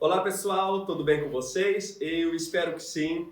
Olá pessoal, tudo bem com vocês? Eu espero que sim.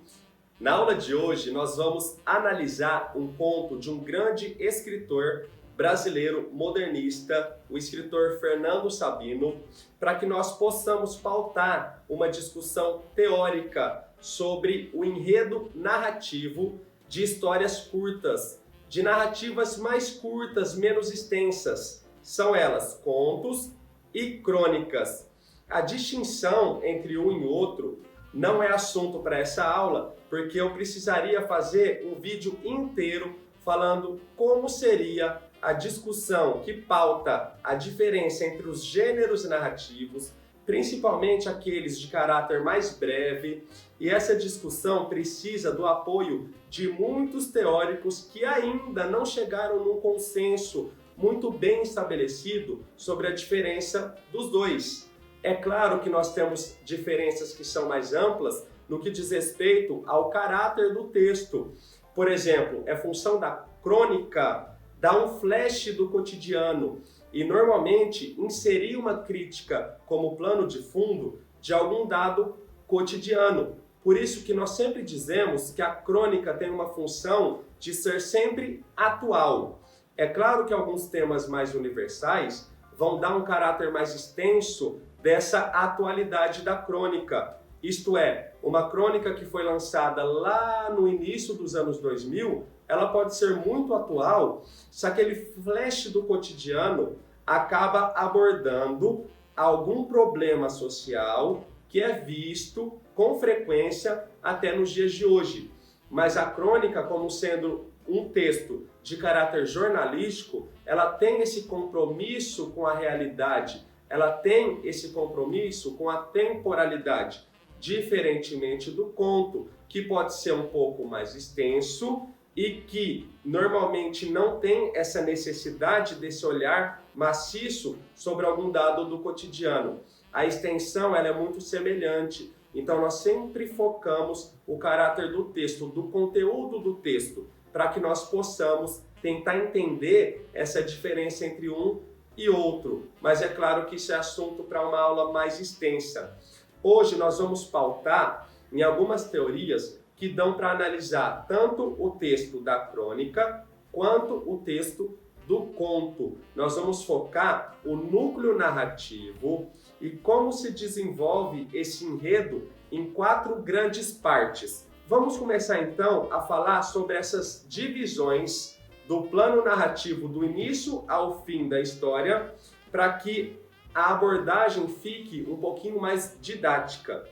Na aula de hoje nós vamos analisar um conto de um grande escritor brasileiro modernista, o escritor Fernando Sabino, para que nós possamos pautar uma discussão teórica sobre o enredo narrativo de histórias curtas, de narrativas mais curtas, menos extensas. São elas contos e crônicas. A distinção entre um e outro não é assunto para essa aula, porque eu precisaria fazer um vídeo inteiro falando como seria a discussão que pauta a diferença entre os gêneros narrativos, principalmente aqueles de caráter mais breve, e essa discussão precisa do apoio de muitos teóricos que ainda não chegaram num consenso muito bem estabelecido sobre a diferença dos dois. É claro que nós temos diferenças que são mais amplas no que diz respeito ao caráter do texto. Por exemplo, é função da crônica dar um flash do cotidiano e normalmente inserir uma crítica como plano de fundo de algum dado cotidiano. Por isso que nós sempre dizemos que a crônica tem uma função de ser sempre atual. É claro que alguns temas mais universais vão dar um caráter mais extenso dessa atualidade da crônica. Isto é, uma crônica que foi lançada lá no início dos anos 2000, ela pode ser muito atual se aquele flash do cotidiano acaba abordando algum problema social que é visto com frequência até nos dias de hoje. Mas a crônica, como sendo um texto de caráter jornalístico, ela tem esse compromisso com a realidade, ela tem esse compromisso com a temporalidade, diferentemente do conto, que pode ser um pouco mais extenso e que normalmente não tem essa necessidade desse olhar maciço sobre algum dado do cotidiano. A extensão ela é muito semelhante, então nós sempre focamos o caráter do texto, do conteúdo do texto, para que nós possamos tentar entender essa diferença entre um e outro, mas é claro que isso é assunto para uma aula mais extensa. Hoje nós vamos pautar em algumas teorias que dão para analisar tanto o texto da crônica quanto o texto do conto. Nós vamos focar o núcleo narrativo e como se desenvolve esse enredo em 4 grandes partes. Vamos começar então a falar sobre essas divisões do plano narrativo do início ao fim da história, para que a abordagem fique um pouquinho mais didática.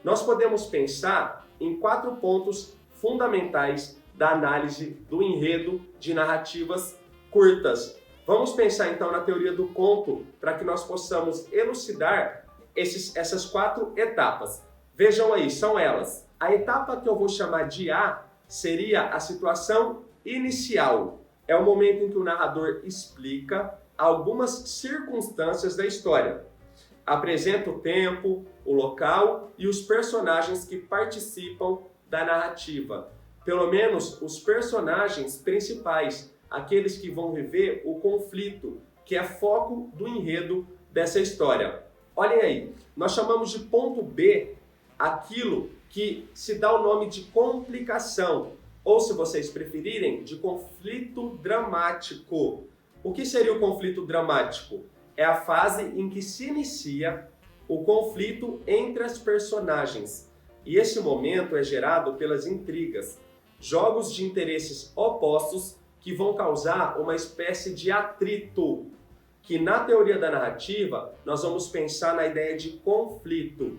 Nós podemos pensar em 4 pontos fundamentais da análise do enredo de narrativas curtas. Vamos pensar então na teoria do conto, para que nós possamos elucidar essas 4 etapas. Vejam aí, são elas. A etapa que eu vou chamar de A seria a situação inicial. É o momento em que o narrador explica algumas circunstâncias da história. Apresenta o tempo, o local e os personagens que participam da narrativa. Pelo menos os personagens principais, aqueles que vão viver o conflito, que é foco do enredo dessa história. Olhem aí, nós chamamos de ponto B aquilo que se dá o nome de complicação, ou se vocês preferirem, de conflito dramático. O que seria o conflito dramático? É a fase em que se inicia o conflito entre as personagens. E esse momento é gerado pelas intrigas, jogos de interesses opostos que vão causar uma espécie de atrito, que na teoria da narrativa nós vamos pensar na ideia de conflito.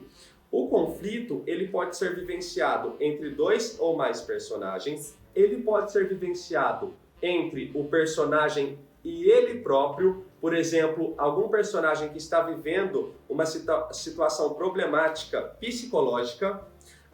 O conflito ele pode ser vivenciado entre 2 ou mais personagens, ele pode ser vivenciado entre o personagem e ele próprio, por exemplo, algum personagem que está vivendo uma situação problemática psicológica,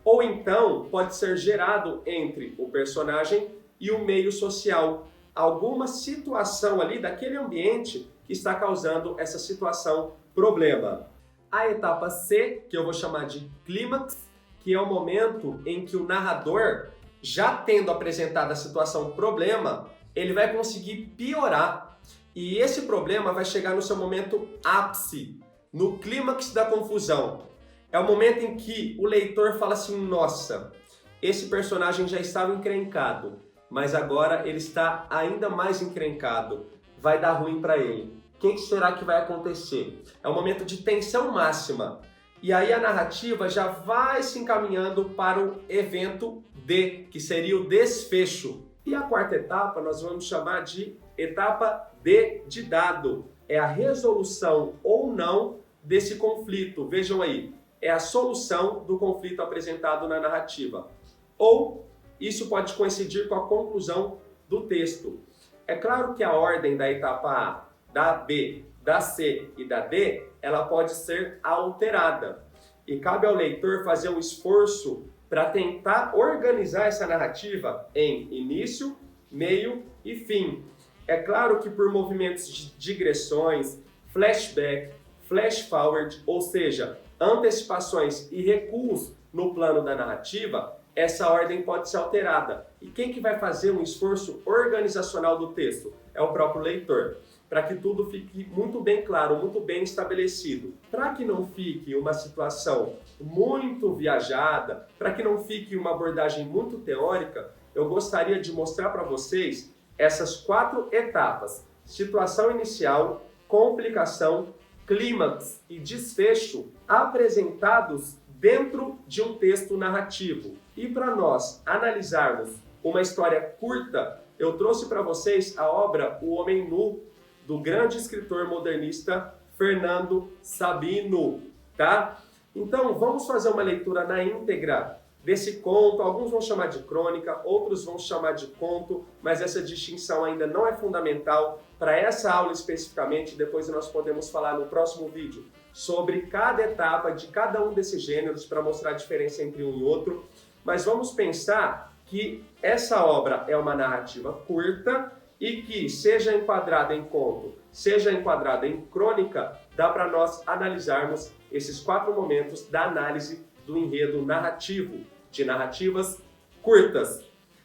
ou então pode ser gerado entre o personagem e o meio social, alguma situação ali daquele ambiente que está causando essa situação problema. A etapa C, que eu vou chamar de clímax, que é o momento em que o narrador, já tendo apresentado a situação problema, ele vai conseguir piorar. E esse problema vai chegar no seu momento ápice, no clímax da confusão. É o momento em que o leitor fala assim, nossa, esse personagem já estava encrencado, mas agora ele está ainda mais encrencado. Vai dar ruim para ele. O que será que vai acontecer? É um momento de tensão máxima. E aí a narrativa já vai se encaminhando para o evento D, que seria o desfecho. E a quarta etapa nós vamos chamar de etapa D de dado. É a resolução ou não desse conflito. Vejam aí, é a solução do conflito apresentado na narrativa. Ou isso pode coincidir com a conclusão do texto. É claro que a ordem da etapa A, da B, da C e da D, ela pode ser alterada. E cabe ao leitor fazer um esforço para tentar organizar essa narrativa em início, meio e fim. É claro que por movimentos de digressões, flashback, flash forward, ou seja, antecipações e recuos no plano da narrativa, essa ordem pode ser alterada. E quem que vai fazer um esforço organizacional do texto? É o próprio leitor, para que tudo fique muito bem claro, muito bem estabelecido. Para que não fique uma situação muito viajada, para que não fique uma abordagem muito teórica, eu gostaria de mostrar para vocês essas 4 etapas: situação inicial, complicação, clímax e desfecho, apresentados dentro de um texto narrativo. E para nós analisarmos uma história curta, eu trouxe para vocês a obra O Homem Nu, do grande escritor modernista Fernando Sabino, tá? Então, vamos fazer uma leitura na íntegra desse conto. Alguns vão chamar de crônica, outros vão chamar de conto, mas essa distinção ainda não é fundamental para essa aula especificamente. Depois nós podemos falar no próximo vídeo sobre cada etapa de cada um desses gêneros para mostrar a diferença entre um e outro. Mas vamos pensar que essa obra é uma narrativa curta e que, seja enquadrada em conto, seja enquadrada em crônica, dá para nós analisarmos esses 4 momentos da análise do enredo narrativo, de narrativas curtas.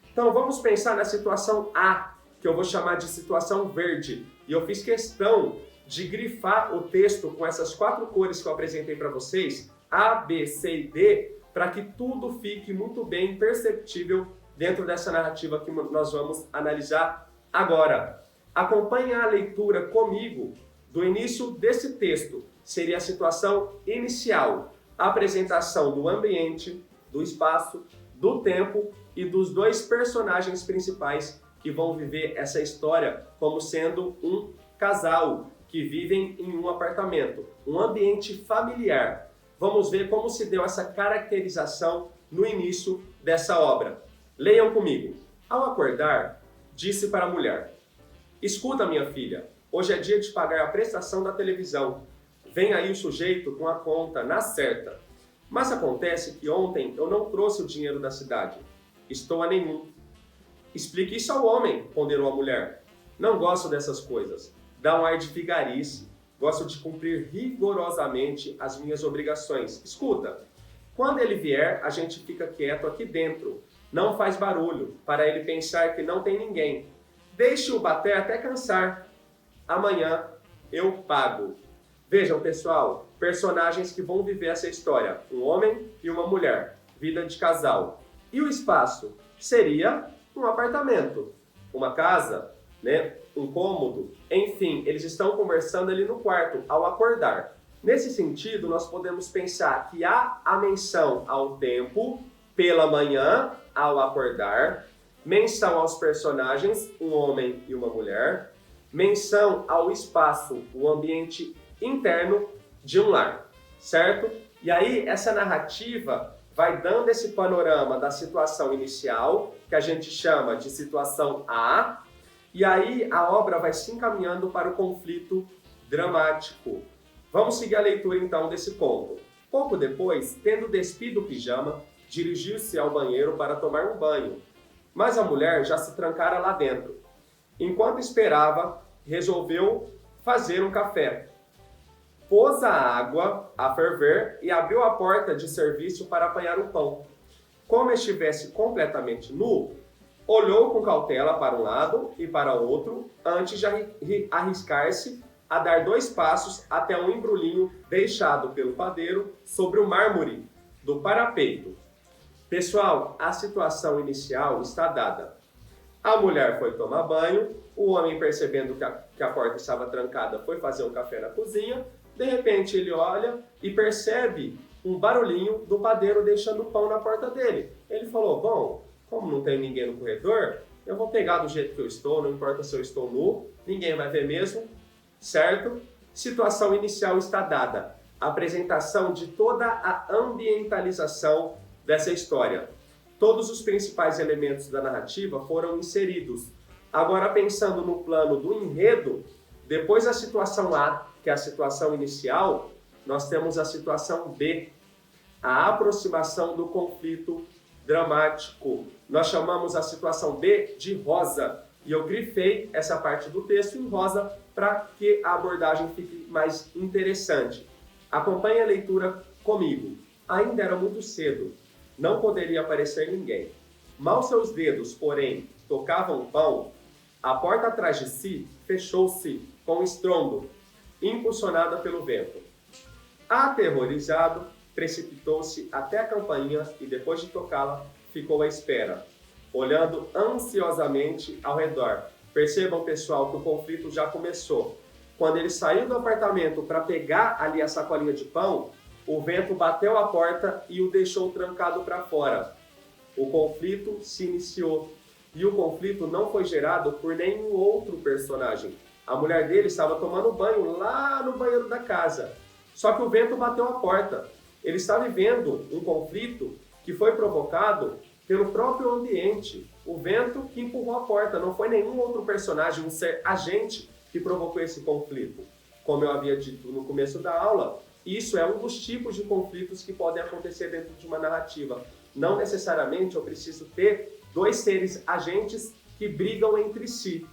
Então vamos pensar na situação A, que eu vou chamar de situação verde. E eu fiz questão de grifar o texto com essas 4 cores que eu apresentei para vocês, A, B, C e D, para que tudo fique muito bem perceptível dentro dessa narrativa que nós vamos analisar agora. Acompanhe a leitura comigo do início desse texto. Seria a situação inicial, a apresentação do ambiente, do espaço, do tempo e dos 2 personagens principais que vão viver essa história como sendo um casal que vivem em um apartamento, um ambiente familiar. Vamos ver como se deu essa caracterização no início dessa obra. Leiam comigo. Ao acordar, disse para a mulher: "Escuta, minha filha, hoje é dia de pagar a prestação da televisão. Vem aí o sujeito com a conta na certa. Mas acontece que ontem eu não trouxe o dinheiro da cidade. Estou a nenhum." "Explique isso ao homem", ponderou a mulher. "Não gosto dessas coisas. Dá um ar de vigarice. Gosto de cumprir rigorosamente as minhas obrigações. Escuta, quando ele vier, a gente fica quieto aqui dentro. Não faz barulho, para ele pensar que não tem ninguém. Deixe-o bater até cansar. Amanhã eu pago." Vejam, pessoal, personagens que vão viver essa história. Um homem e uma mulher. Vida de casal. E o espaço? Seria um apartamento, uma casa, né? Um cômodo. Enfim, eles estão conversando ali no quarto, ao acordar. Nesse sentido, nós podemos pensar que há a menção ao tempo, pela manhã, ao acordar, menção aos personagens, um homem e uma mulher, menção ao espaço, o ambiente interno de um lar, certo? E aí, essa narrativa vai dando esse panorama da situação inicial, que a gente chama de situação A, e aí a obra vai se encaminhando para o conflito dramático. Vamos seguir a leitura então desse conto. Pouco depois, tendo despido o pijama, dirigiu-se ao banheiro para tomar um banho, mas a mulher já se trancara lá dentro. Enquanto esperava, resolveu fazer um café. Pôs a água a ferver e abriu a porta de serviço para apanhar o pão. Como estivesse completamente nu, olhou com cautela para um lado e para outro antes de arriscar-se a dar 2 passos até um embrulhinho deixado pelo padeiro sobre o mármore do parapeito. Pessoal, a situação inicial está dada. A mulher foi tomar banho, o homem, percebendo que a porta estava trancada, foi fazer um café na cozinha. De repente ele olha e percebe um barulhinho do padeiro deixando o pão na porta dele. Ele falou, bom, como não tem ninguém no corredor, eu vou pegar do jeito que eu estou, não importa se eu estou nu, ninguém vai ver mesmo, certo? Situação inicial está dada. Apresentação de toda a ambientalização dessa história. Todos os principais elementos da narrativa foram inseridos. Agora, pensando no plano do enredo, depois da situação A, que é a situação inicial, nós temos a situação B, a aproximação do conflito dramático. Nós chamamos a situação B de rosa, e eu grifei essa parte do texto em rosa para que a abordagem fique mais interessante. Acompanhe a leitura comigo. Ainda era muito cedo, não poderia aparecer ninguém. Mal seus dedos, porém, tocavam o pão, a porta atrás de si fechou-se com estrondo, impulsionada pelo vento. Aterrorizado, precipitou-se até a campainha e, depois de tocá-la, ficou à espera, olhando ansiosamente ao redor. Percebam, pessoal, que o conflito já começou. Quando ele saiu do apartamento para pegar ali a sacolinha de pão, o vento bateu a porta e o deixou trancado para fora. O conflito se iniciou. E o conflito não foi gerado por nenhum outro personagem. A mulher dele estava tomando banho lá no banheiro da casa. Só que o vento bateu a porta. Ele está vivendo um conflito que foi provocado pelo próprio ambiente. O vento que empurrou a porta. Não foi nenhum outro personagem, um ser agente, que provocou esse conflito. Como eu havia dito no começo da aula, isso é um dos tipos de conflitos que podem acontecer dentro de uma narrativa. Não necessariamente eu preciso ter 2 seres agentes que brigam entre si.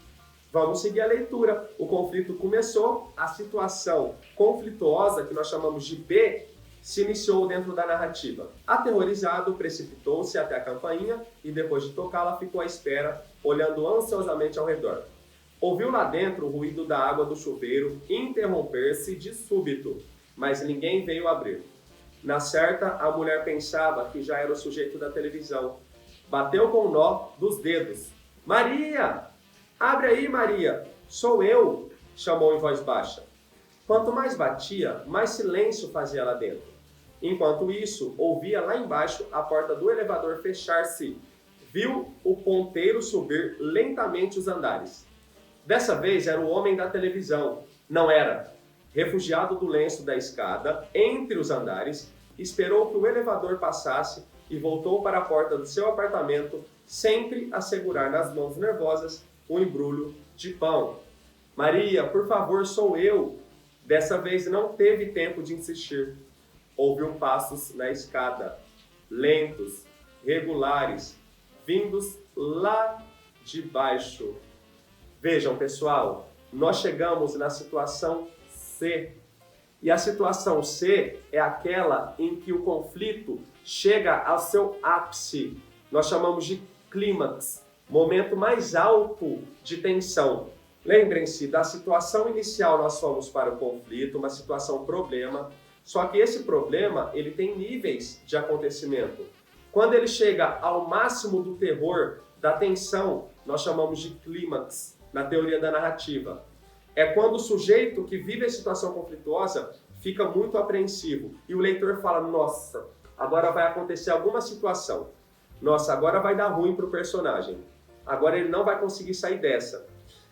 Vamos seguir a leitura. O conflito começou, a situação conflituosa, que nós chamamos de B, se iniciou dentro da narrativa. Aterrorizado, precipitou-se até a campainha e, depois de tocá-la, ficou à espera, olhando ansiosamente ao redor. Ouviu lá dentro o ruído da água do chuveiro interromper-se de súbito, mas ninguém veio abrir. Na certa, a mulher pensava que já era o sujeito da televisão. Bateu com o nó dos dedos. Maria! Abre aí, Maria! Sou eu! Chamou em voz baixa. Quanto mais batia, mais silêncio fazia lá dentro. Enquanto isso, ouvia lá embaixo a porta do elevador fechar-se. Viu o ponteiro subir lentamente os andares. Dessa vez era o homem da televisão. Não era. Refugiado do lenço da escada, entre os andares, esperou que o elevador passasse e voltou para a porta do seu apartamento, sempre a segurar nas mãos nervosas um embrulho de pão. Maria, por favor, sou eu. Dessa vez não teve tempo de insistir. Ouviu passos na escada, lentos, regulares, vindos lá de baixo. Vejam, pessoal, nós chegamos na situação C. E a situação C é aquela em que o conflito chega ao seu ápice. Nós chamamos de clímax, momento mais alto de tensão. Lembrem-se, da situação inicial nós fomos para o conflito, uma situação problema, só que esse problema ele tem níveis de acontecimento. Quando ele chega ao máximo do terror, da tensão, nós chamamos de clímax, na teoria da narrativa. É quando o sujeito que vive a situação conflituosa fica muito apreensivo e o leitor fala, nossa, agora vai acontecer alguma situação. Nossa, agora vai dar ruim para o personagem. Agora ele não vai conseguir sair dessa.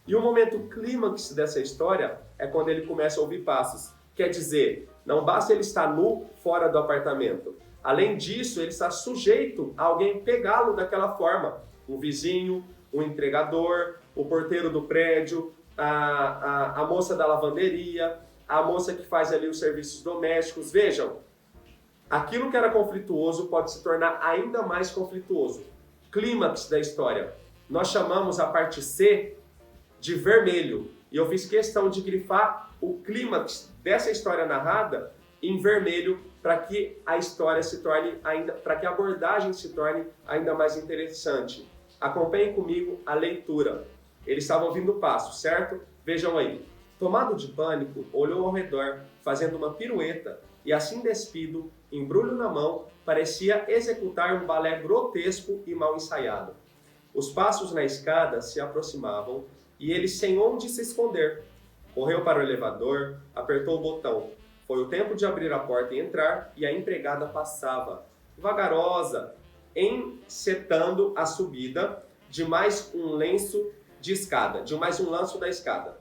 E o momento clímax dessa história é quando ele começa a ouvir passos. Quer dizer, não basta ele estar nu fora do apartamento. Além disso, ele está sujeito a alguém pegá-lo daquela forma. Um vizinho, um entregador, o porteiro do prédio, a moça da lavanderia, a moça que faz ali os serviços domésticos. Vejam, aquilo que era conflituoso pode se tornar ainda mais conflituoso. Clímax da história. Nós chamamos a parte C de vermelho. E eu fiz questão de grifar o clímax dessa história narrada em vermelho para que a história se torne ainda, para que a abordagem se torne ainda mais interessante. Acompanhem comigo a leitura. Eles estavam ouvindo passos, certo? Vejam aí. Tomado de pânico, olhou ao redor, fazendo uma pirueta, e assim despido, embrulho na mão, parecia executar um balé grotesco e mal ensaiado. Os passos na escada se aproximavam, e ele sem onde se esconder. Correu para o elevador, apertou o botão. Foi o tempo de abrir a porta e entrar, e a empregada passava, vagarosa, encetando a subida de mais um lenço de escada, de mais um lanço da escada.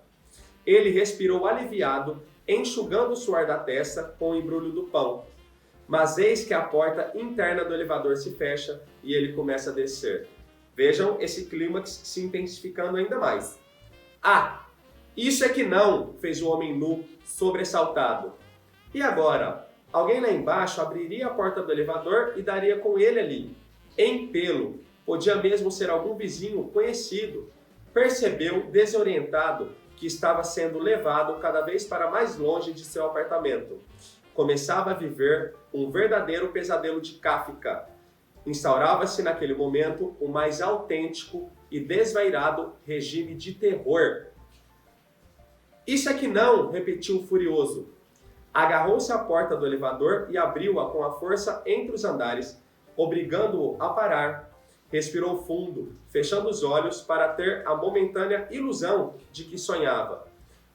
Ele respirou aliviado, enxugando o suor da testa com o embrulho do pão. Mas eis que a porta interna do elevador se fecha e ele começa a descer. Vejam esse clímax se intensificando ainda mais. Ah, isso é que não, fez o homem nu, sobressaltado. E agora? Alguém lá embaixo abriria a porta do elevador e daria com ele ali. Em pelo, podia mesmo ser algum vizinho conhecido. Percebeu, desorientado, que estava sendo levado cada vez para mais longe de seu apartamento. Começava a viver um verdadeiro pesadelo de Kafka. Instaurava-se naquele momento o mais autêntico e desvairado regime de terror. Isso é que não, repetiu furioso. Agarrou-se à porta do elevador e abriu-a com a força entre os andares, obrigando-o a parar. Respirou fundo, fechando os olhos para ter a momentânea ilusão de que sonhava.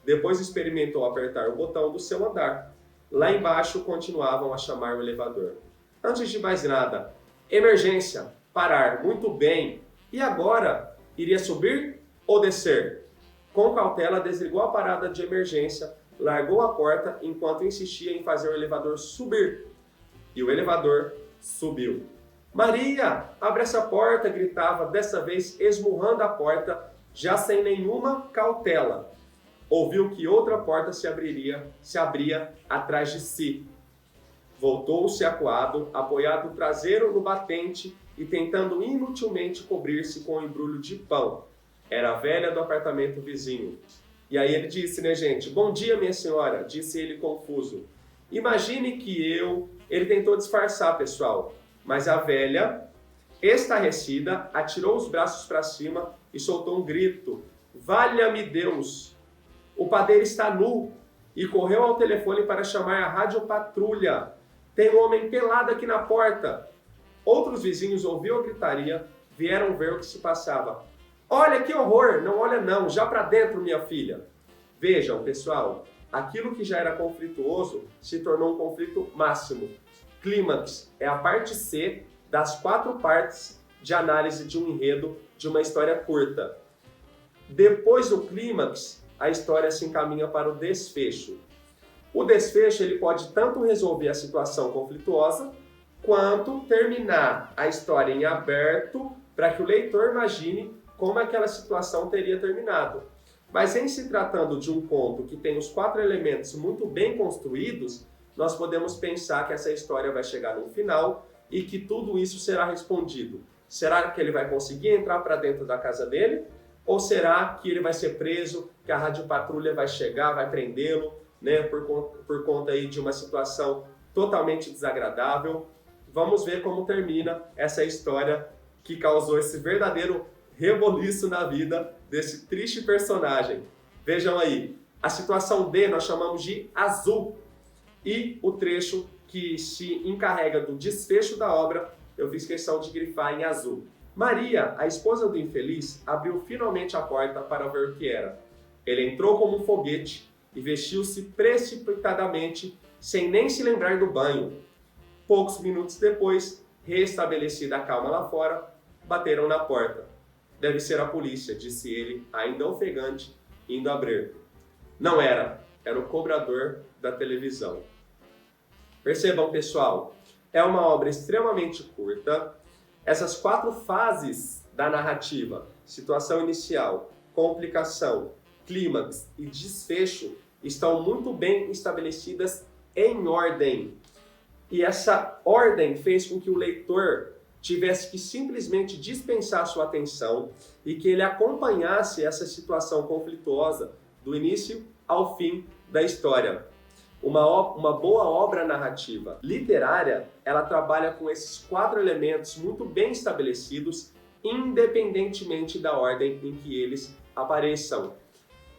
Depois experimentou apertar o botão do seu andar. Lá embaixo continuavam a chamar o elevador. Antes de mais nada, emergência, parar, muito bem. E agora? Iria subir ou descer? Com cautela desligou a parada de emergência, largou a porta enquanto insistia em fazer o elevador subir. E o elevador subiu. Maria, abre essa porta, gritava, dessa vez esmurrando a porta, já sem nenhuma cautela. Ouviu que outra porta se abria atrás de si. Voltou-se acuado, apoiado o traseiro no batente e tentando inutilmente cobrir-se com um embrulho de pão. Era a velha do apartamento vizinho. E aí ele disse, né, gente? Bom dia, minha senhora, disse ele confuso. Imagine que Ele tentou disfarçar, pessoal. Mas a velha, estarrecida, atirou os braços para cima e soltou um grito. Valha-me Deus! O padeiro está nu! E correu ao telefone para chamar a radiopatrulha. Tem um homem pelado aqui na porta. Outros vizinhos ouviram a gritaria, vieram ver o que se passava. Olha que horror! Não olha não, já para dentro, minha filha. Vejam, pessoal, aquilo que já era conflituoso se tornou um conflito máximo. Clímax é a parte C das 4 partes de análise de um enredo de uma história curta. Depois do clímax, a história se encaminha para o desfecho. O desfecho ele pode tanto resolver a situação conflituosa, quanto terminar a história em aberto para que o leitor imagine como aquela situação teria terminado. Mas em se tratando de um conto que tem os 4 elementos muito bem construídos, nós podemos pensar que essa história vai chegar no final e que tudo isso será respondido. Será que ele vai conseguir entrar para dentro da casa dele? Ou será que ele vai ser preso, que a radiopatrulha vai chegar, vai prendê-lo, né, por conta aí de uma situação totalmente desagradável? Vamos ver como termina essa história que causou esse verdadeiro reboliço na vida desse triste personagem. Vejam aí, a situação D nós chamamos de azul. E o trecho que se encarrega do desfecho da obra, eu fiz questão de grifar em azul. Maria, a esposa do infeliz, abriu finalmente a porta para ver o que era. Ele entrou como um foguete e vestiu-se precipitadamente, sem nem se lembrar do banho. Poucos minutos depois, restabelecida a calma lá fora, bateram na porta. Deve ser a polícia, disse ele, ainda ofegante, indo abrir. Não era o cobrador da televisão. Percebam, pessoal, é uma obra extremamente curta. Essas 4 fases da narrativa, situação inicial, complicação, clímax e desfecho, estão muito bem estabelecidas em ordem. E essa ordem fez com que o leitor tivesse que simplesmente dispensar sua atenção e que ele acompanhasse essa situação conflituosa do início ao fim da história. Uma boa obra narrativa literária, ela trabalha com esses 4 elementos muito bem estabelecidos, independentemente da ordem em que eles apareçam.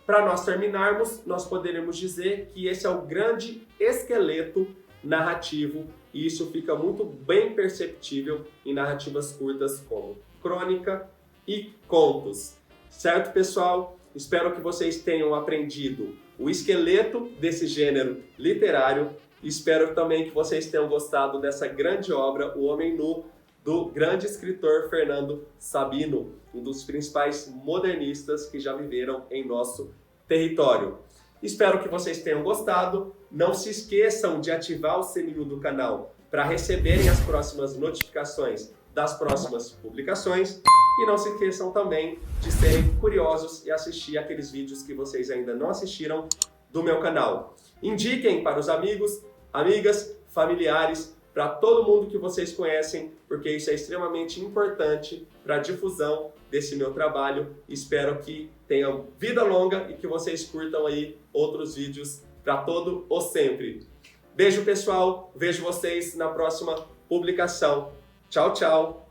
para nós terminarmos, nós poderíamos dizer que esse é o grande esqueleto narrativo e isso fica muito bem perceptível em narrativas curtas como crônica e contos. Certo, pessoal? Espero que vocês tenham aprendido o esqueleto desse gênero literário. Espero também que vocês tenham gostado dessa grande obra, O Homem Nu, do grande escritor Fernando Sabino, um dos principais modernistas que já viveram em nosso território. Espero que vocês tenham gostado. Não se esqueçam de ativar o sininho do canal para receberem as próximas notificações das próximas publicações. E não se esqueçam também de serem curiosos e assistir aqueles vídeos que vocês ainda não assistiram do meu canal. Indiquem para os amigos, amigas, familiares, para todo mundo que vocês conhecem, porque isso é extremamente importante para a difusão desse meu trabalho. Espero que tenham vida longa e que vocês curtam aí outros vídeos para todo o sempre. Beijo, pessoal. Vejo vocês na próxima publicação. Tchau, tchau.